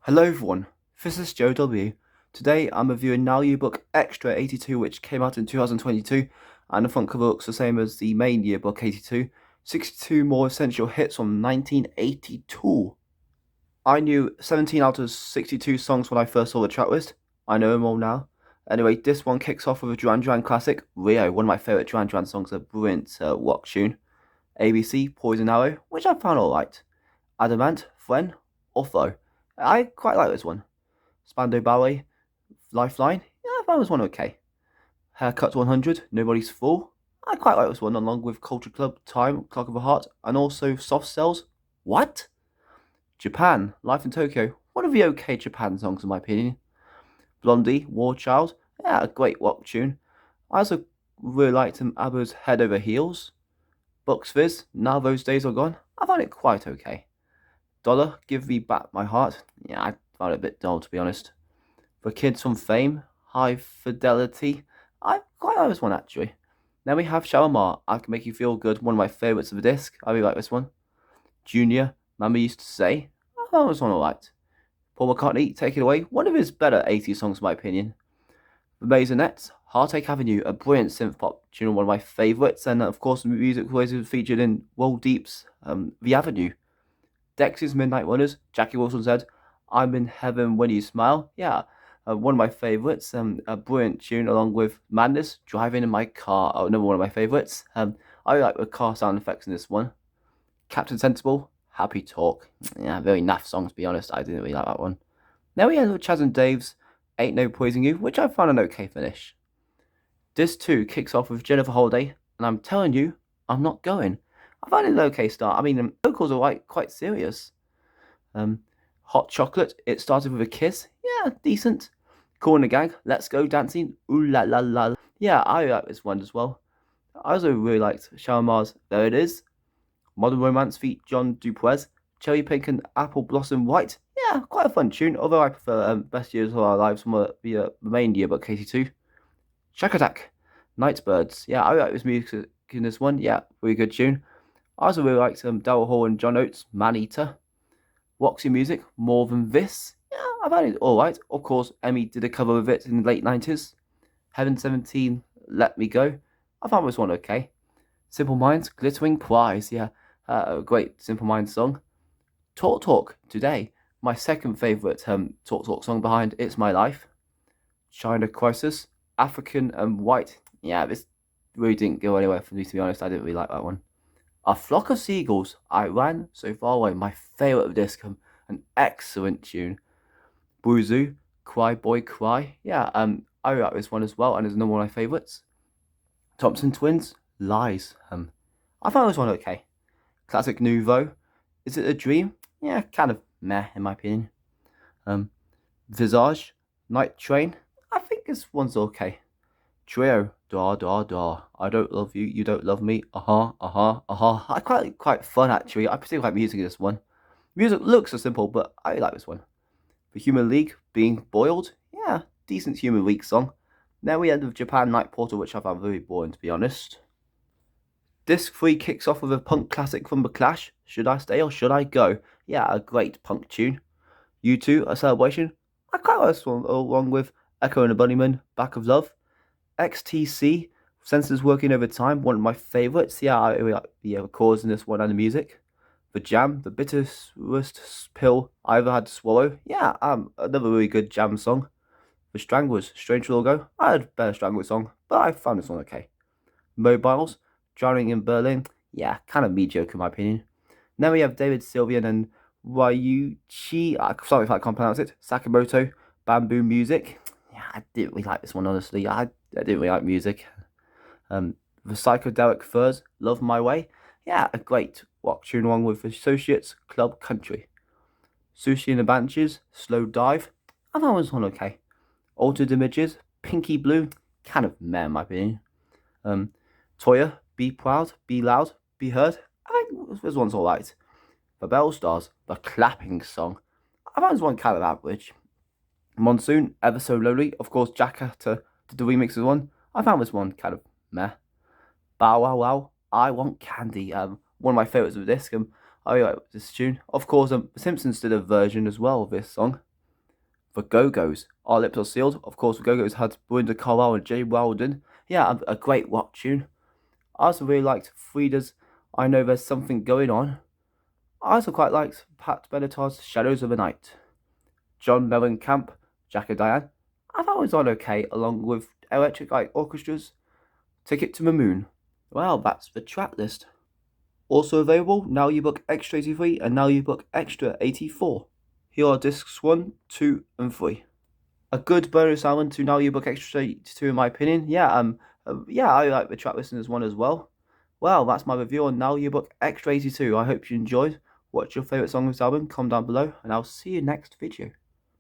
Hello everyone, this is Joe W. Today I'm reviewing Now Yearbook Extra 82 which came out in 2022 and the front cover looks the same as the main yearbook 82. 62 more essential hits from 1982. I knew 17 out of 62 songs when I first saw the track list. I know them all now. Anyway, this one kicks off with a Duran Duran classic, Rio, one of my favourite Duran Duran songs, a brilliant rock tune. ABC, Poison Arrow, which I found alright. Adamant, Friend, Otho. I quite like this one. Spando Ballet, Lifeline. Yeah, I found this one okay. Haircut 100, Nobody's Fool. I quite like this one, along with Culture Club, Time, Clock of a Heart, and also Soft Cells. What? Japan, Life in Tokyo. One of the okay Japan songs, in my opinion. Blondie, War Child. Yeah, a great rock tune. I also really liked ABBA's Head Over Heels. Bucks Fizz, Now Those Days Are Gone. I found it quite okay. Dollar, Give Me Back My Heart. Yeah, I found it a bit dull, to be honest. For Kids from Fame, High Fidelity. I quite like this one, actually. Then we have Shalimar, I Can Make You Feel Good, one of my favourites of the disc. I really like this one. Junior, Mama Used to Say. I found this one alright. Paul McCartney, Take It Away, one of his better 80s songs, in my opinion. The Maisonettes, Heartache Avenue, a brilliant synth pop tune, one of my favourites. And of course, the music was featured in Roll Deep's The Avenue. Dexys Midnight Runners, Jackie Wilson said, I'm in heaven when you smile. Yeah, one of my favourites. A brilliant tune along with Madness, Driving in My Car. Oh, another one of my favourites. I like the car sound effects in this one. Captain Sensible, Happy Talk. Yeah, very naff song to be honest. I didn't really like that one. Now we end with Chaz and Dave's Ain't No Poison You, which I found an okay finish. This too kicks off with Jennifer Holliday, and I'm telling you, I'm not going. I find it an okay start. I mean, the vocals are quite serious. Hot Chocolate, It Started With a Kiss. Yeah, decent. Cool in the Gang, Let's Go Dancing. Ooh la la la. Yeah, I like this one as well. I also really liked Shalimar's There It Is. Modern Romance feat John Dupuez. Cherry Pink and Apple Blossom White. Yeah, quite a fun tune, although I prefer Best Years of Our Lives from the main yearbook 82. Shack Attack, Nightbirds. Yeah, I like this music in this one. Yeah, really good tune. I also really liked Daryl Hall and John Oates' Man Eater. Roxy Music, More Than This. Yeah, I found it alright. Of course, Emmy did a cover of it in the late 90s. Heaven 17, Let Me Go. I found this one okay. Simple Minds, Glittering Prize. Yeah, a great Simple Minds song. Talk Talk, Today. My second favourite Talk Talk song behind It's My Life. China Crisis, African and White. Yeah, this really didn't go anywhere for me, to be honest. I didn't really like that one. A Flock of Seagulls, I Ran So Far Away, my favourite of this, an excellent tune. Bruzu, Cry Boy Cry. Yeah, I like this one as well, and it's another one of my favourites. Thompson Twins, Lies. I found this one okay. Classic Nouveau, Is It a Dream? Yeah, kind of meh in my opinion. Visage, Night Train. I think this one's okay. Trio, Da Da Da. I don't love you, you don't love me. I quite fun actually. I particularly like music in this one. Music looks so simple, but I like this one. The Human League, Being Boiled. Yeah, decent Human League song. Now we end with Japan Night Portal, which I found very boring to be honest. Disc 3 kicks off with a punk classic from The Clash, Should I Stay or Should I Go? Yeah, a great punk tune. U2, A Celebration. I quite like this one, along with Echo and the Bunnymen, Back of Love. XTC, Sensors Working Over Time, one of my favourites. Yeah, I really like the chords in this one and the music. The Jam, The Bitterest Pill I Ever Had to Swallow. Yeah, another really good Jam song. The Stranglers, Strange Logo. I had a better Stranglers song, but I found this one okay. Mobiles, Drowning in Berlin. Yeah, kind of mediocre in my opinion. Then we have David Sylvian and Ryuichi, sorry if I can't pronounce it, Sakamoto, Bamboo Music. Yeah, I didn't really like this one, honestly. I didn't really like music. The Psychedelic Furs, Love My Way. Yeah, a great rock tune along with Associates, Club Country. Sushi and the Banshees, Slow Dive. I thought this one okay. Altered Images, Pinky Blue. Kind of meh, in my opinion. Toya, Be Proud, Be Loud, Be Heard. I think this one's alright. The Bell Stars, The Clapping Song. I found this one kind of average. Monsoon, Ever So Lonely. Of course, Jakarta did the remix of one. I found this one kind of meh. Bow Wow Wow, I Want Candy. One of my favourites of this. I really like this tune. Of course, The Simpsons did a version as well of this song. The Go-Go's, Our Lips Are Sealed. Of course, the Go-Go's had Belinda Carlisle and Jay Weldon. Yeah, a great rock tune. I also really liked Frida's I Know There's Something Going On. I also quite liked Pat Benatar's Shadows of the Night. John Mellencamp, Jack and Diane. I thought it was on okay, along with Electric Light Orchestra's Ticket to the Moon. Well, that's the track list. Also available, Now Yearbook Extra 83 and Now Yearbook Extra 84. Here are discs 1, 2, and 3. A good bonus album to Now Yearbook Extra 82 in my opinion. Yeah, I like the track listeners one as well. Well, that's my review on Now Yearbook Extra 82. I hope you enjoyed. What's your favourite song of this album? Comment down below, and I'll see you next video.